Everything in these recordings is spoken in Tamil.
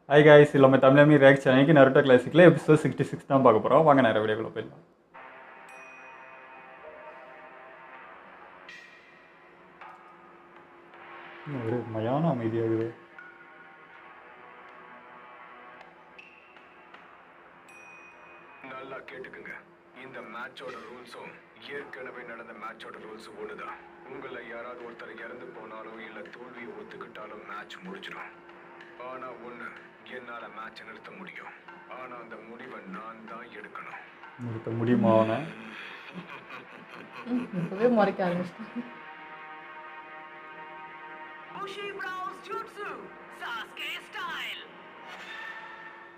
ஹாய் காய்ஸ், எல்லாமே தமிழாமி ரியாக்ட் சேனலுக்கு நருட்டோ கிளாசிக்கில் எபிசோட் 66 தான் பார்க்க போகிறோம். வாங்க நேரம் வீடியோக்குள்ள போயிடலாம். ஒரு மயான அமைதியாகுது. நல்லா கேட்டுக்குங்க. இந்த மேட்சோட ரூல்ஸும் ஏற்கனவே நடந்த மேட்சோட ரூல்ஸும் ஒண்ணுதான். உங்களை யாராவது ஒருத்தர் இறந்து போனாலும் இல்ல தோல்வியை ஒத்துக்கிட்டாலும் மேட்ச் முடிச்சிடும். ஆனா ஒண்ணு, என்னால மேட்சை நிறுத்த முடியும். ஆனா அந்த முடிவை நான் தான் எடுக்கணும். நிறுத்த முடியுமா? அவனை இப்பவே முறைக்க ஆரம்பிச்சிட்டேன்.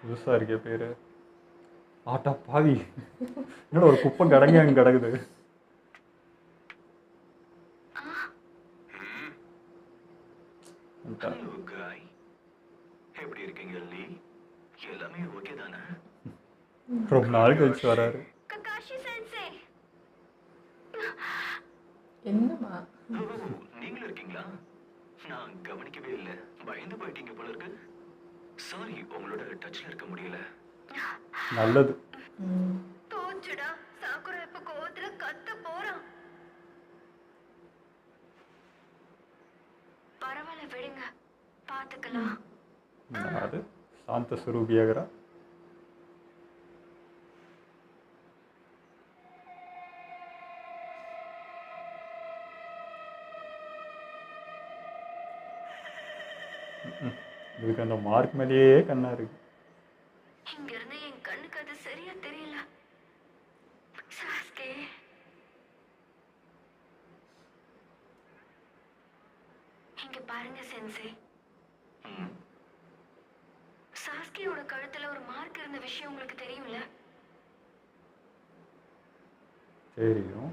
புதுசாக இருக்கே பேர். ஆட்டா பாவி, என்னோட ஒரு குப்பை கடங்க அங்கே கிடக்குது. எப்படி இருக்கீங்க லீ? எல்லாமே ஓகே தானே? ரொம்ப நாள் கழிச்சு வராரு. என்னம்மா நீங்களும் இருக்கீங்களா? நான் கவனிக்கவே இல்லை. பயந்து போயிட்டீங்க போல இருக்கு. சாரி, உங்களோட டச்ல இருக்க முடியல. நல்லது. தோச்சுடா. சாக்குரா இப்ப கோவத்துல கத்த போறான். பரவாயில்ல, விடுங்க, பாத்துக்கலாம். அது சாந்த சுரூபியாகிறா. இதுக்கு அந்த மார்க் மேலேயே கண்ணா இருக்கு. இங்க இருந்து என் கண்ணுக்கு அது சரியா தெரியல. சாஸ்கே, இங்க பாருங்க சென்சே. சாஸ்கேயோட கழுத்துல ஒரு மார்க் இருந்த விஷயம் உங்களுக்கு தெரியும்ல? தெரியும்.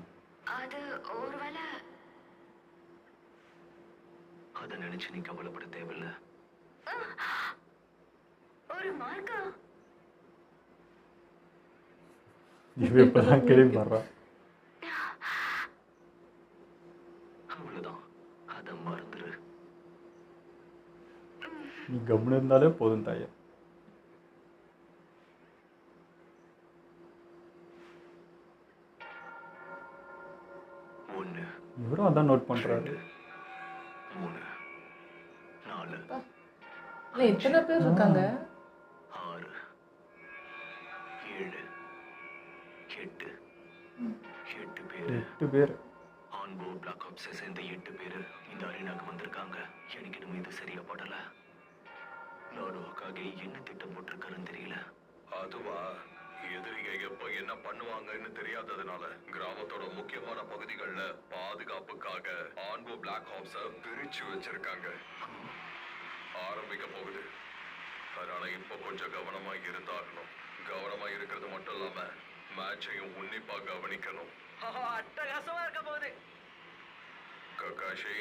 அது ஒருவேளை அதை நினைச்சு நீ கவலைப்பட தேவையில்ல. ஒரு மார்க்கா? இவ இப்பதான் கேள்வி வர்றான். அவ்வளவுதான், அதை மறந்துரு. நீ கம்முன்னு இருந்தாலே போதும் தாயா. ஒண்ணு, இவரும் அதான் நோட் பண்றாரு. 3, 4, இல்லை இத்தனை பேர் இருக்காங்க. 6, 7, 8. 8 பேரு. 8 பேர். ஆன்போர்ட் பிளாக் ஆப்ஸை சேர்ந்த 8 பேரு இந்த அரேனாக்கு வந்திருக்காங்க. எனக்கு இன்னும் இது சரியா படல. லாடோக்காக என்ன திட்டம் போட்டிருக்காருன்னு தெரியல. அதுவா, எதிரிங்க எப்ப என்ன பண்ணுவாங்கன்னு தெரியாததுனால கிராமத்தோட முக்கியமான பகுதிகள்ல பாதுகாப்புக்காக ஆன்போ பிளாக் ஆப்ஸ பிரிச்சு வச்சிருக்காங்க. ஆரம்பிக்க போகுது. அதனால இப்ப கொஞ்சம் கவனமா இருந்தாகணும். கவனமா இருக்கிறது மட்டும் இல்லாம மேட்சையும் உன்னிப்பா கவனிக்கணும். அட்டகாசமா இருக்க போகுது. ககாஷி,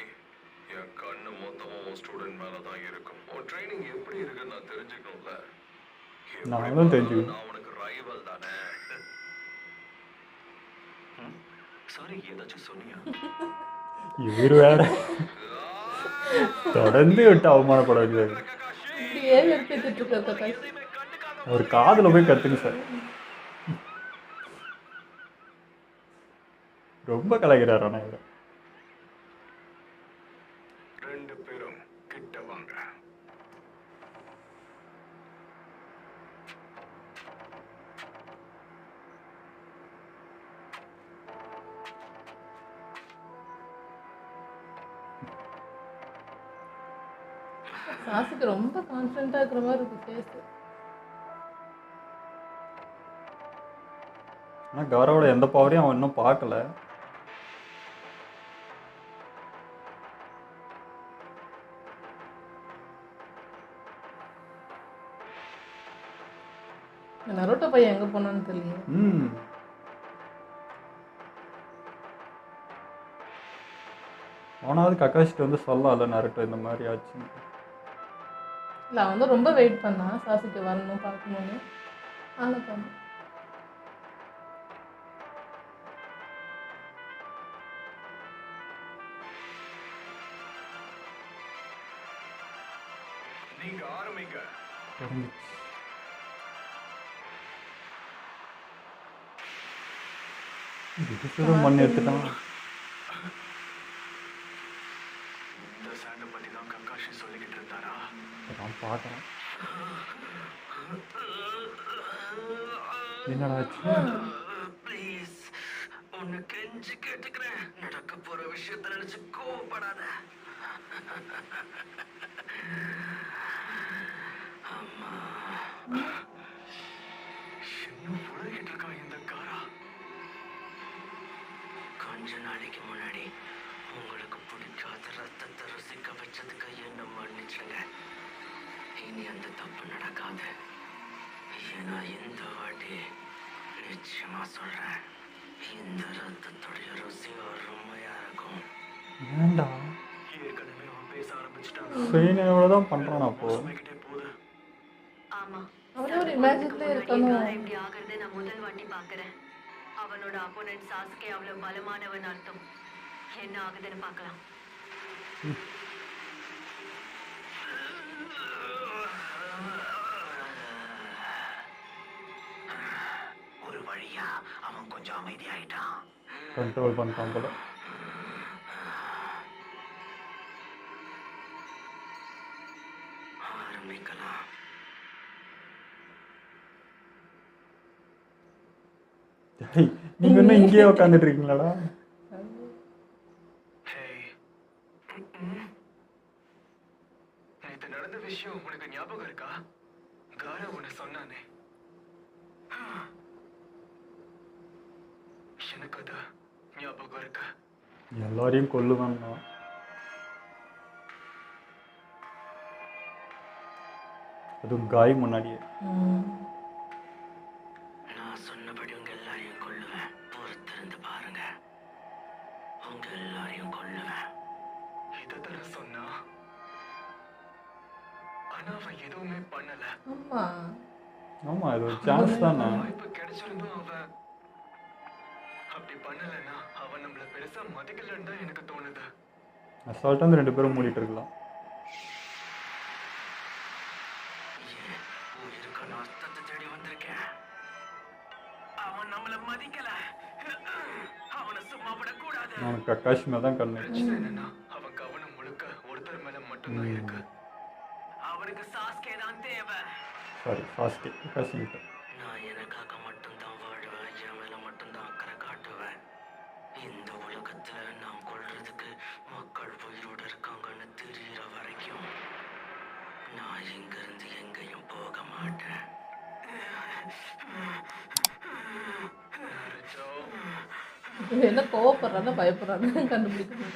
என் கண்ணு மொத்தமும் உன் ஸ்டூடெண்ட் மேலதான் இருக்கும். உன் ட்ரைனிங் எப்படி இருக்குன்னு நான் தெரிஞ்சுக்கணும்ல. நானும் தெரிஞ்சுக்கணும். நான் உனக்கு ரைவல் தானே. சாரி, ஏதாச்சும் சொன்னியா? இவர் வேற தொடர்ந்து விட்டு அவமானப்பட வேண்டியது. இப்படியே வெறுப்பேற்றிட்டு இருக்க. அவர் காதுல போய் கத்துங்க சார். ரொம்ப கலைக்கிறார். ஆனா இவர் 2 பேரும் கிட்ட வாங்க. சாசுக்கு ரொம்ப கான்ஃபிடென்ட்டா இருக்கிற மாதிரி இருக்கு ஃபேஸ். ஆனால் கௌரவோட எந்த பவரையும் அவன் இன்னும் பார்க்கல. இந்த நரோட்டோ பையன் எங்க போனான்னு தெரியல. அவனாவது கக்காஷிட்டு வந்து சொல்லல நருட்டோ இந்த மாதிரி ஆச்சுன்னு. இல்லை அவன் வந்து ரொம்ப வெயிட் பண்ணான் சாசுக்கு வரணும் பார்க்கணும்னு. ஆனால் பண்ண நீங்க ஆரம்பிங்க. தெரிஞ்சிச்சு. இதுக்கு மண் எடுத்துட்டான். இந்த சாண்டை பத்தி தான் கக்காஷி சொல்லிக்கிட்டு இருந்தாரா? நான் பார்க்குறேன். என்னடா ஆச்சு? ப்ளீஸ், உன்னை கெஞ்சி கேட்டுக்கிறேன். நடக்க போற விஷயத்த நினைச்சு கோவப்படாத. அம்மா, இன்னும் உலகிட்டு இருக்கான் இந்த காரா. கொஞ்ச நாளைக்கு முன்னாடி உங்களுக்கு பிடிக்காத ரத்தத்தை ருசிக்க வச்சதுக்கு என்ன மன்னிச்சுங்க. இனி அந்த தப்பு நடக்காது. ஏன்னா இந்த வாட்டி நிச்சயமா சொல்றேன், இந்த ரத்தத்துடைய ருசி அருமையா இருக்கும். ஏன்டா ஏற்கனவே அவன் பேச ஆரம்பிச்சுட்டான். சுயநினைவோட தான் பண்ணுறான். அப்போ போகுது. ஆமா அவனே ஒரு இமேஜின்ல இருக்கணும். இப்படி ஆகுறதை நான் முதல் வாட்டி பாக்குறேன். அவனோட அப்போனன்ட் சாஸ்கே அவ்வளவு பலமானவன் அர்த்தம். என்ன ஆகுதுன்னு பார்க்கலாம். ஒரு வழியா அவன் கொஞ்சம் அமைதியாயிட்டான். கண்ட்ரோல் பண்ணிட்டான் போல. ஆரம்பிக்கலாம். டேய், நீங்க என்ன இங்கேயே உட்காந்துட்டு இருக்கீங்களாடா? நேத்து நடந்த விஷயம் உனக்கு ஞாபகம் இருக்கா? காரா உன்னை சொன்னானே, எனக்கு அது ஞாபகம் இருக்கு. எல்லாரையும் கொல்லுவாங்க. அது காய் முன்னாடியே. நான் சொன்னபடி உங்க எல்லாரையும் கொல்லுவேன். பொறுத்திருந்து பாருங்க, உங்க எல்லாரையும் கொல்லுவேன். இதை சொன்னா, ஆனா அவன் எதுவுமே பண்ணல. ஆமா ஆமா, இது ஒரு சான்ஸ் தானே. வாய்ப்பு கிடைச்சிருந்தும் அவன் அப்படி பண்ணலன்னா அவன் நம்மள பெருசா மதிக்கலன்னு தான் எனக்கு தோணுது. அசால்ட்டாக அந்த 2 பேரும் மூடிட்டு இருக்கலாம். உயிருக்கான அர்த்தத்தை தேடி வந்திருக்கேன். அவன் நம்மள மதிக்கல. அவனை சும்மா விடக்கூடாது. அவனுக்கு கக்காஷி மேல தான் கண்ணு. பிரச்சனை என்னன்னா, அவன் கவனம் முழுக்க ஒருத்தர் மேல மட்டும்தான் இருக்கு. அவனுக்கு சாஸ்கே தான் தேவை. சாரி, ஃபாஸ்ட்டு கக்காஷி கிட்ட. நான் எனக்காக மட்டும்தான் வாழ்வேன். என் மேல மட்டும்தான் அக்கறை காட்டுவேன். இந்த உலகத்துல நான் கொள்றதுக்கு மக்கள் உயிரோட இருக்காங்கன்னு தெரியற வரைக்கும் நான் இங்க இருந்து எங்கேயும் போக மாட்டேன். இவன் என்ன கோவப்படுறான்னு பயப்படுறான்னு கண்டுபிடிக்கணும்.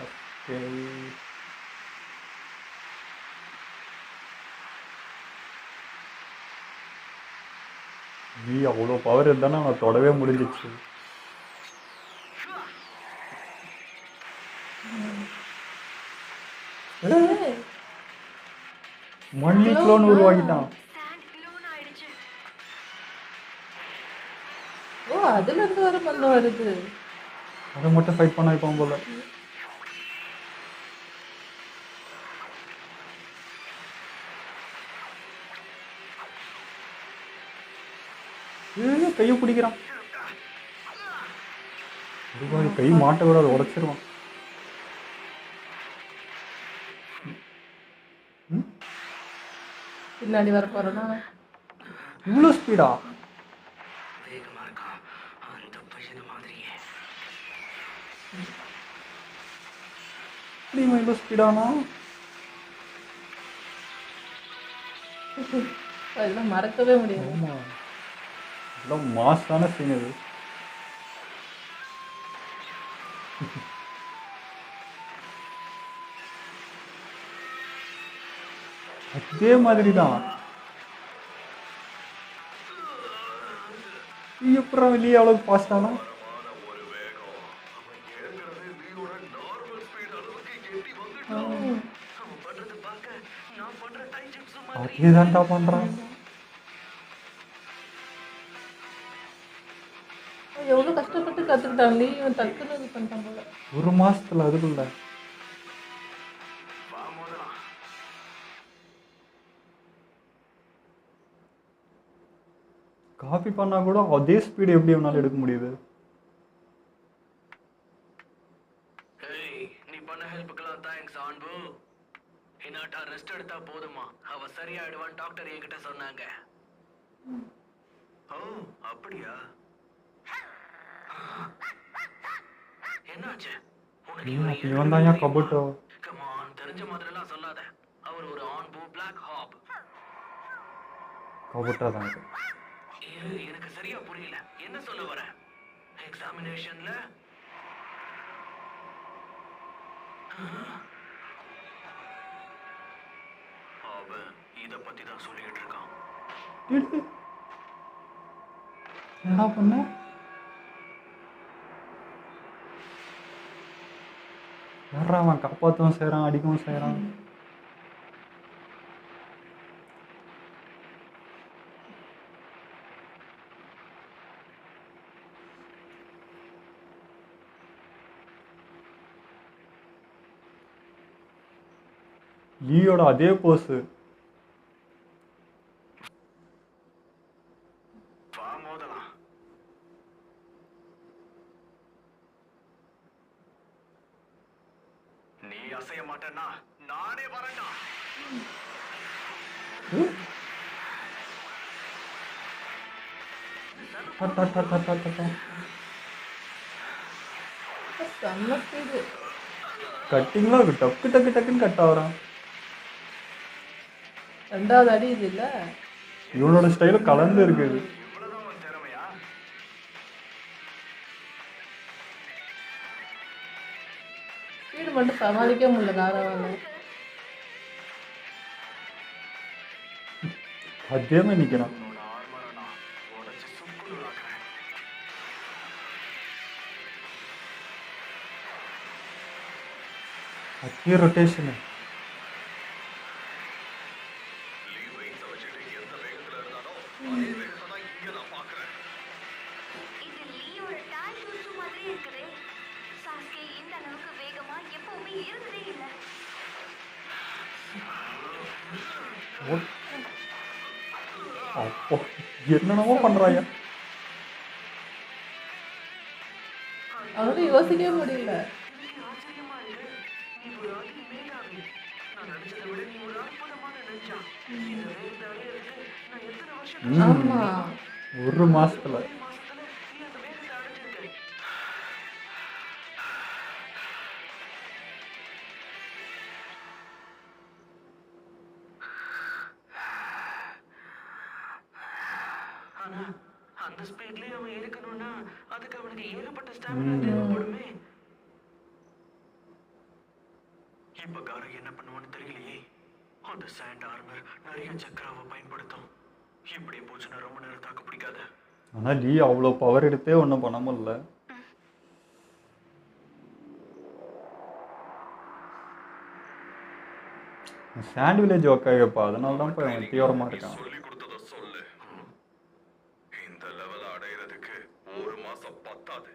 ஓகே. நீ அவ்வளோ பவர் இருந்தானே அவனை தொடவே முடிஞ்சிச்சு. ஏய், மண்ணி க்ளோன் உருவாக்கிட்டான். சாண்ட் க்ளோன் ஆயிடுச்சு. ஓ அதுல இருந்து வர மண்ணு வருது. அதை மட்டும் ஃபைட் பண்ண வைப்பான் போல. கையை பிடிக்கிறான். கை மாட்ட கூடாது, உடைச்சிருவான். பின்னாடி வர போறேன்னா இவ்வளோ ஸ்பீடா? வேகமா இருக்கான். அந்த பையன் மாதிரியே. எப்படிமா இவ்வளோ ஸ்பீடானா? அதெல்லாம் மறக்கவே முடியாது. ஆமா, இதெல்லாம் மாசான சீன் இது. அதே மாதிரி தான். எப்படா வெளியே அவ்வளவு ஃபாஸ்டானா? அதேதான்டா பண்றான். எவ்வளவு கஷ்டப்பட்டு டக்குன்னு கற்றுக்கிட்டான் லீ இவன் டக்குன்னு இது பண்ணிட்டான் போல. ஒரு மாசத்துல அதுக்குள்ள வா மோதலாம். காப்பி பண்ணா கூட அதே ஸ்பீடு எப்படி அவனால எடுக்க முடியுது? ஏய், நீ பண்ண ஹெல்ப்புக்கெல்லாம் தேங்க்ஸ் ஆன்பு. இன்னாட்டா ரெஸ்ட் எடுத்தா போதுமா, அவ சரியாயிடுவான் டாக்டர் என்கிட்ட சொன்னாங்க. ஓ அப்படியா? என்னாச்சு உனக்கு? இவன் தான் ஏன் கபட்டோ? கமான், தெரிஞ்ச மாதிரிலாம் சொல்லாத. அவர் ஒரு ஆன்பு பிளாக் ஹாப். கபட்டா தான் இது. எனக்கு சரியா புரியல, என்ன சொல்ல வர? எக்ஸாமினேஷன்ல அவன் இத பத்தி தான் சொல்லிட்டு இருக்கான். என்ன பண்ண? யாரா அவன் காப்பாற்றவும் செய்கிறான், அடிக்கவும் செய்கிறான். லீயோட அதே போஸு. வா மோதலாம். நீ அசைய மாட்டேன்னா நானே வரேன்டா. செம்ம ஸ்பீடு. கட்டிங்லாம் இருக்கு, டக்கு டக்கு டக்குன்னு கட் ஆகிறான். ரெண்டாவது அடி இது இல்லை. இவனோட ஸ்டைலும் கலந்து இருக்குது. இவ்வளவுதான் உன் திறமையா? ஸ்பீடு மட்டும் சமாளிக்க முடியல காராவால. அதே மாதிரி நிற்கிறான். உன்னோட ஆர்மரை நான் உடைச்சு சுக்குநூறாக்குறேன். அதே ரொட்டேஷனு. இது லீயோட டாய் ஜூட்ஸு மாதிரியே இருக்குதே. சாஸ்கே இந்த அளவுக்கு வேகமா எப்பவுமே இருந்ததே இல்லை. அப்போ என்னென்னமோ பண்ணுறாயா? அவனால யோசிக்கவே முடியல. எனக்கு ஆச்சரியமா இருக்கு. நீ ஒரு அதி மேதாவி. நான் நினைச்சதை விட நீ ஒரு அற்புதமான நெஞ்சா. இந்த வேகத்தை அடையறதுக்கு நான் எத்தனை வருஷம் ஆமா, ஒரு மாசத்துல. மாசத்துல நீ அந்த வேகத்தை அடைஞ்சிருக்க. ஆனா அந்த ஸ்பீட்லயே அவன் இருக்கணும்னா அதுக்கு அவனுக்கு ஏகப்பட்ட ஸ்டாமினா தேவைப்படுமே. இப்ப காரை என்ன பண்ணுவான்னு தெரியலையே. அந்த சாண்ட் ஆர்மர் நிறைய சக்கராவை பயன்படுத்தும். இப்படி போச்சுன்னா ரொம்ப நேரம் தாக்கு பிடிக்காது. ஆனால் லீ அவ்வளோ பவர் எடுத்தே ஒன்றும் பண்ண முடியல. சாண்ட் வில்லேஜ் ஒக்காயப்பா, அதனால தான் இப்போ அவன் தீவிரமாக இருக்கான். சொல்லி கொடுத்தத சொல்லு. இந்த லெவல் அடையிறதுக்கு ஒரு மாசம் பத்தாது.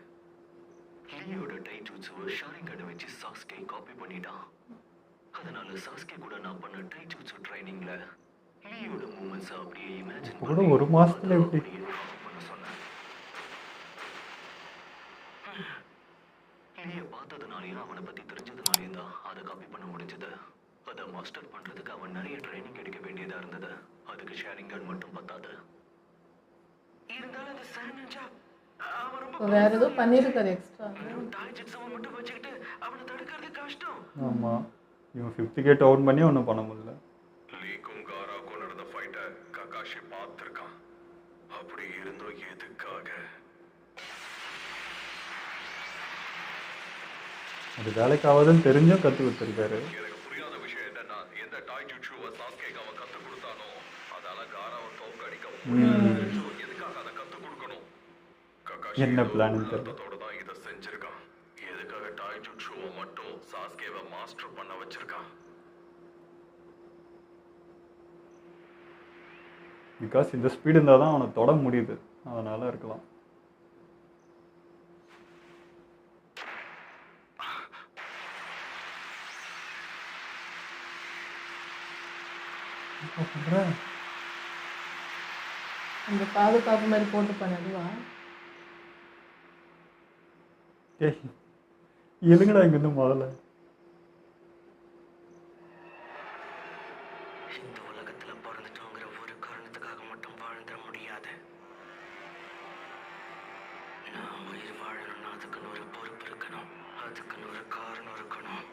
லீயோட டைஜூட்ஸுவை ஷாரிங்கனை வச்சு சாஸ்கே காப்பி பண்ணிட்டான். அதனால சாஸ்கே கூட நான் பண்ண டைஜூட்ஸு ட்ரைனிங்ல லீயோட மூமெண்ட்ஸ் அப்படியே இமேஜின் கூட ஒரு மாசத்துல எப்படி? பண்ண சொன்னேன். லீயை பார்த்ததுனாலையும் அவனை பத்தி தெரிஞ்சதுனாலையும் தான் அதை காப்பி பண்ண முடிஞ்சது. அதை மாஸ்டர் பண்றதுக்கு அவன் நிறைய ட்ரைனிங் எடுக்க வேண்டியதா இருந்தது. அதுக்கு ஷேரிங்கன் மட்டும் பத்தாது. இருந்தாலும் அந்த சாண்டா அவன் ரொம்ப வேற ஏதோ பண்ணியிருக்காரு எக்ஸ்ட்ரா. டாய்ஜெட்ஸை மட்டும் வச்சுக்கிட்டு அவனை தடுக்கிறது கஷ்டம். ஆமாம், இவன் 5th கேட் அவுட் பண்ணி ஒன்றும் பண்ண முடியல. லீக்கும் காராக்கும் நடந்த ஃபைட்டை ககாஷி பார்த்துருக்கான். அப்படி இருந்தோம் எதுக்காக? அது வேலைக்கு ஆகாதுன்னு தெரிஞ்சும் கற்று கொடுத்துருக்காரு. எனக்கு புரியாத விஷயம் என்னன்னா, எந்த டாய்ஜுட்ஸுவை சாஸ்கேக்கு அவன் கற்றுக் கொடுத்தானோ அதால காராவை தோக்கடிக்க முடியாது. எதுக்காக அதை கற்றுக் கொடுக்கணும்? ககாஷி என்ன பிளான் தெரியல. அர்த்தத்தோட தான் இதை செஞ்சிருக்கான். எதுக்காக டாய்ஜுட்ஸுவை மட்டும் சாஸ்கேவை மாஸ்டர் பண்ண வச்சிருக்கான்? பிகாஸ் இந்த ஸ்பீடு இருந்தால் தான் அவனை தொட முடியுது, அதனால இருக்கலாம். பண்ற அந்த பாதுகாப்பு மாதிரி போட்டுப்பானே அதுவா? ஏய் எதுங்கடா இங்கேருந்து முதல்ல இந்த உலகத்துல பிறந்துட்டோங்கிற ஒரு காரணத்துக்காக மட்டும் வாழ்ந்துட முடியாது. நான் உயிர் வாழணும்னா அதுக்குன்னு ஒரு பொறுப்பு இருக்கணும், அதுக்குன்னு ஒரு காரணம் இருக்கணும்.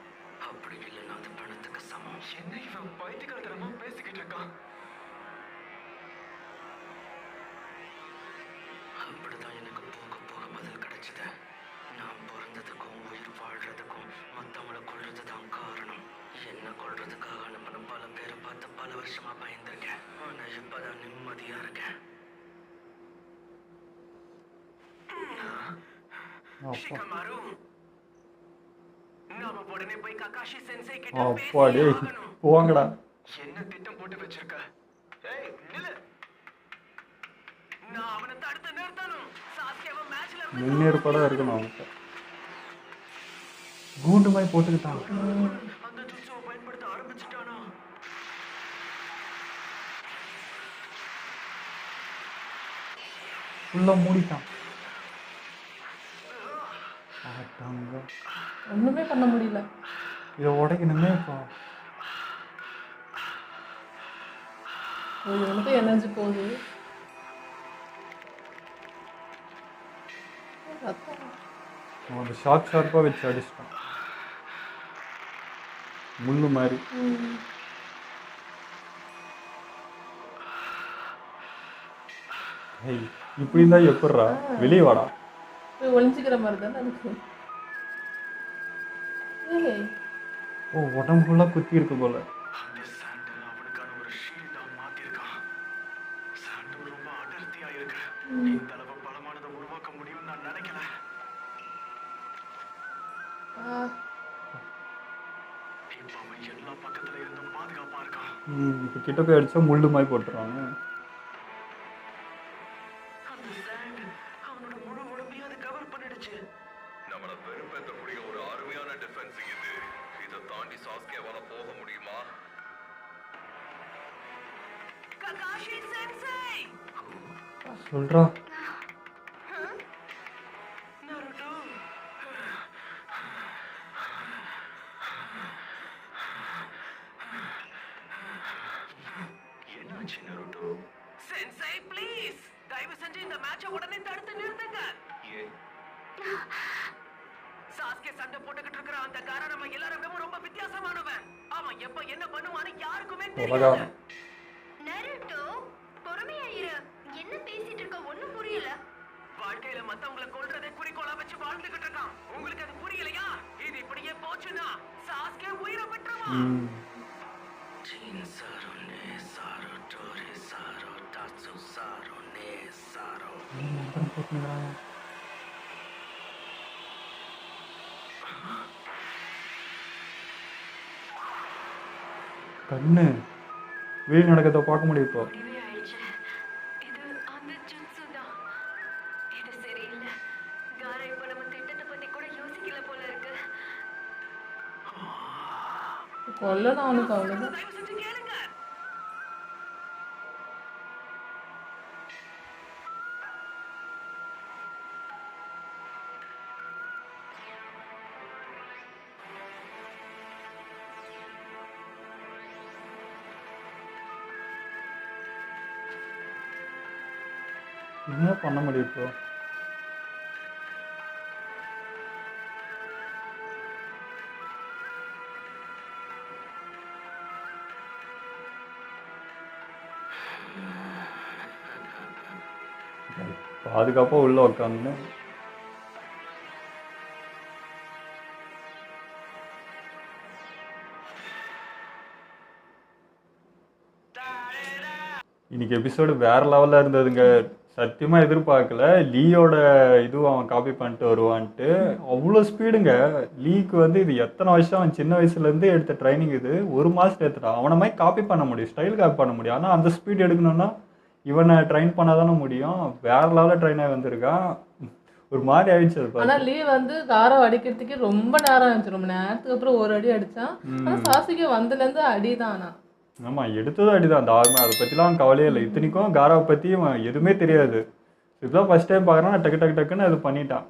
அப்படி இல்லைன்னா அது பணத்துக்கு சமம். என்ன இவன் பைத்தியக்காரத்தனமா பேசிக்கிட்டு இருக்கான்? அப்படிதான் எனக்கு போக போக பதில் கிடைச்சது. நான் பிறந்ததுக்கும் உயிர் வாழ்றதுக்கும் மற்றவங்களை கொள்றது தான் காரணம். என்ன கொள்றதுக்காக அனுப்பின பல பேரை பார்த்து பல வருஷமா பயந்துருக்கேன். ஆனா இப்பதான் நிம்மதியா இருக்கேன். அப்பா ஷிகமாரு, நாம உடனே போய் ககாஷி சென்சை கிட்ட அப்பா பேசி டேய் ஆகணும். போங்கடா. என்ன திட்டம் போட்டு வச்சிருக்க? ஏய் நில்லு. நான் அவனை தடுத்து நிறுத்தணும். சாஸ்கேவ மேட்ச்ல இருந்து முன்னேற்பாடாக இருக்கணும் அவன்கிட்ட. கூண்டு மாதிரி போட்டுக்கிட்டான். அந்த ஜுட்சுவை பயன்படுத்த ஆரம்பிச்சுட்டானா? ஃபுல்லாக மூடிட்டான். ஆட்டாங்க. ஒண்ணுமே பண்ண முடியல. இதை உடைக்கணுமே இப்போ. இவனுக்கு எனர்ஜி போகுது. ரத்தம். அவன் அந்த ஷார்ப்பாக வச்சு அடிச்சிட்டான் முள்ளு மாதிரி. ஏய் இப்படி இருந்தா எப்படிரா? வெளியே வாடா. போய் ஒளிஞ்சிக்கிற மாதிரி தானே இருக்கு. ஏய் ஓ உடம்பு ஃபுல்லாக குத்தி இருக்கு போல. அந்த சாண்டல் அவனுக்கான ஒரு ஷீல்டா மாத்திருக்கான். சாண்டல் ரொம்ப அடர்த்தியா இருக்கு. இந்த அளவு பலமானதை உருவாக்க முடியும்னு நான் நினைக்கல. இப்ப அவன் எல்லா பக்கத்துல இருந்தும் பாதுகாப்பா இருக்கான். இப்போ கிட்ட போய் அடிச்சா முள்ளு மாதிரி போட்டுறாங்க. அந்த சாண்ட் அவனோட முழு உடம்பையும் அது கவர் பண்ணிடுச்சு. நம்மள வெறுப்பேற்றக்கூடிய ஒரு அருமையான டிஃபென்ஸ் இது. இதை தாண்டி சாஸ்கேவால போக முடியுமா? ககாஷி சென்சை, சொல்றா. நருட்டோ, என்னாச்சு நருட்டோ? சென்சை ப்ளீஸ், தயவு செஞ்சு இந்த மேட்சை உடனே தடுத்து நிறுத்துங்க. ஏன்? சாஸ்கே சண்டை போட்டுக்கிட்டு இருக்கிற அந்த காரன் நம்ம எல்லாரும் ரொம்ப வித்தியாசமானவன். அவன் எப்ப என்ன பண்ணுவான்னு யாருக்குமே தெரியல. நருட்டோ, பொறுமையா இரு. என்ன பேசிட்டு இருக்க? ஒண்ணும் புரியல. வாழ்க்கையில மத்தவங்களை கொல்றதை குறிக்கோளா வச்சு வாழ்ந்துகிட்டு இருக்கான். உங்களுக்கு அது புரியலையா? இது இப்படியே போச்சுன்னா சாஸ்கே உயிரை பெற்றுவான். கண்ணு வெளியே நடக்கிறத பார்க்க முடியும் இப்போ. முடிவே ஆயிடுச்சு. இது அந்த ஜுட்சு தான். இது சரியில்லை. காரா இப்ப நம்ம திட்டத்தை பத்தி கூட யோசிக்கல போல இருக்கு. கொல்லணும் அவனுக்கு அவ்வளவுதான். தயவு செஞ்சு கேளுங்க. என்ன பண்ண முடியும் இப்போ? பாதுகாப்பாக உள்ள உட்காந்து இன்னைக்கு எபிசோடு வேற லெவலில் இருந்ததுங்க. சத்தியமாக எதிர்பார்க்கல லீயோட இதுவும் அவன் காப்பி பண்ணிட்டு வருவான்ட்டு. அவ்வளோ ஸ்பீடுங்க லீக்கு. வந்து இது எத்தனை வருஷம் அவன் சின்ன வயசுலேருந்து எடுத்த ட்ரைனிங். இது ஒரு மாதத்துல எடுத்துட்டான். அவனை மாதிரி காப்பி பண்ண முடியும், ஸ்டைல் காப்பி பண்ண முடியும். ஆனால் அந்த ஸ்பீட் எடுக்கணும்னா இவனை ட்ரெயின் பண்ணால் தானே முடியும். வேற லெவலில் ட்ரெயின் ஆகி வந்திருக்கான். ஒரு மாதிரி ஆயிடுச்சு அது. ஆனா லீ வந்து காரம் அடிக்கிறதுக்கு ரொம்ப நேரம் ஆயிடுச்சு. ரொம்ப நேரத்துக்கு அப்புறம் ஒரு அடி அடிச்சான். ஆனா சாசிக்கு வந்ததுல இருந்து அடிதான். ஆனா ஆமாம், எடுத்ததும் அடிதான் அந்த ஆர்மர். அதை பற்றிலாம் கவலையே இல்லை. இத்தனைக்கும் காராவை பற்றி எதுவுமே தெரியாது. இதுதான் ஃபஸ்ட் டைம் பார்க்குறேன், டக்கு டக்கு டக்குன்னு அது பண்ணிட்டான்.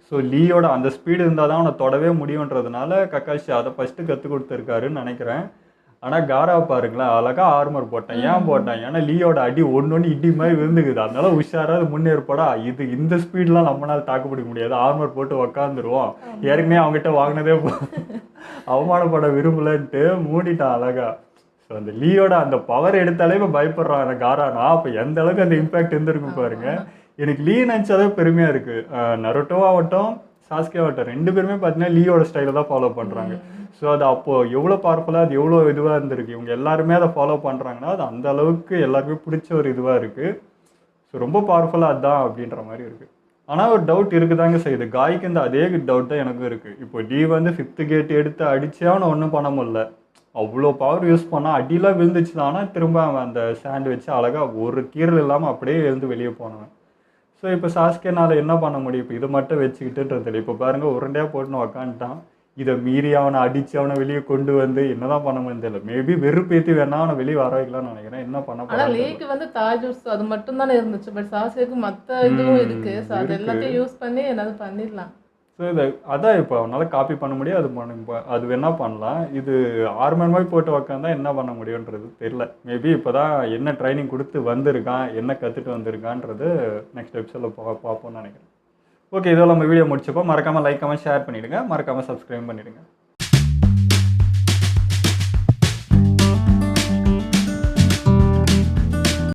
ஸோ லீயோட அந்த ஸ்பீடு இருந்தால் தான் அவனை தொடவே முடியுன்றதுனால கக்காஷி அதை ஃபஸ்ட்டு கற்றுக் கொடுத்துருக்காருன்னு நினைக்கிறேன். ஆனால் காராவை பாருங்களேன், அழகா ஆர்மர் போட்டேன். ஏன் போட்டேன்? ஏன்னா லீயோட அடி ஒன்று இடி மாதிரி விழுந்துக்குது. அதனால உஷாராக முன்னேற்படா இந்த ஸ்பீட்லாம் நம்மளால தாக்கு பிடிக்க முடியாது, ஆர்மர் போட்டு உக்காந்துருவோம். ஏற்கனவே அவங்ககிட்ட வாங்கினதே அவமானப்பட விரும்பலன்ட்டு மூடிட்டான் அழகா. ஸோ அந்த லீயோட அந்த பவர் எடுத்தாலே இப்போ பயப்படுறான் அந்த காரானா. அப்போ எந்த அளவுக்கு அந்த இம்பேக்ட் இருந்திருக்கும் பாருங்க. எனக்கு லீ நினச்சாலே பெருமையாக இருக்குது. நருட்டோ ஆகட்டும் சாஸ்கே ஆகட்டும், 2 பேருமே பார்த்தீங்கன்னா லீயோட ஸ்டைலை தான் ஃபாலோ பண்ணுறாங்க. ஸோ அது அப்போது எவ்வளோ பவர்ஃபுல்லாக, அது எவ்வளோ இதுவாக இருந்திருக்கு. இவங்க எல்லாருமே அதை ஃபாலோ பண்ணுறாங்கன்னா அது அந்த அளவுக்கு எல்லாருக்குமே பிடிச்ச ஒரு இதுவாக இருக்குது. ஸோ ரொம்ப பவர்ஃபுல்லாக அதுதான் அப்படின்ற மாதிரி இருக்குது. ஆனால் ஒரு டவுட் இருக்குதாங்க செய்யுது. காய்க்கு இந்த அதே டவுட் தான் எனக்கும் இருக்குது. இப்போ லீ வந்து 5th கேட் எடுத்து அடித்தே அவனை ஒன்றும் பண்ண முடியல. அவ்வளோ பவர் யூஸ் பண்ணால் அடியெலாம் விழுந்துச்சு தான். ஆனால் திரும்ப அவன் அந்த ஸ்டாண்ட் வச்சு அழகாக ஒரு கீரல் இல்லாமல் அப்படியே எழுந்து வெளியே போனவன். ஸோ இப்போ சாஸ்கேனால் என்ன பண்ண முடியும்? இப்போ இதை மட்டும் வச்சுக்கிட்டுன்றது இல்லை. இப்போ பாருங்கள், உருண்டையாக போட்டுன்னு உக்காந்துட்டான். இதை மீறி அவனை அடித்து அவனை வெளியே கொண்டு வந்து என்னதான் பண்ண முடியும் தெரியல. மேபி வெறுப்பேற்றி வேணா அவனை வெளியே வர வைக்கலாம்னு நினைக்கிறேன். என்ன பண்ண ஆனா லேக்கு வந்து தாஜூஸ் அது மட்டும் தானே இருந்துச்சு. பட் சாஸ்கேக்கு மற்ற இதுவும் இருக்கு. ஸோ அது எல்லாத்தையும் யூஸ் பண்ணி என்னது பண்ணிடலாம். ஸோ இதை அதான் இப்போ அவனால் காப்பி பண்ண முடியும். அது வேணா பண்ணலாம். இது ஆர்மர் மாதிரி போட்டு உக்காந்தா என்ன பண்ண முடியுன்றது தெரியல. மேபி இப்போ தான் என்ன ட்ரைனிங் கொடுத்து வந்திருக்கான், என்ன கற்றுட்டு வந்திருக்கான்றது நெக்ஸ்ட் எபிசோடில் பார்ப்போம்னு நினைக்கிறேன். ஓகே, இதெல்லாம் நம்ம வீடியோ முடிச்சப்போ மறக்காமல் லைக், கமெண்ட், ஷேர் பண்ணிவிடுங்க. மறக்காமல் சப்ஸ்கிரைப் பண்ணிவிடுங்க.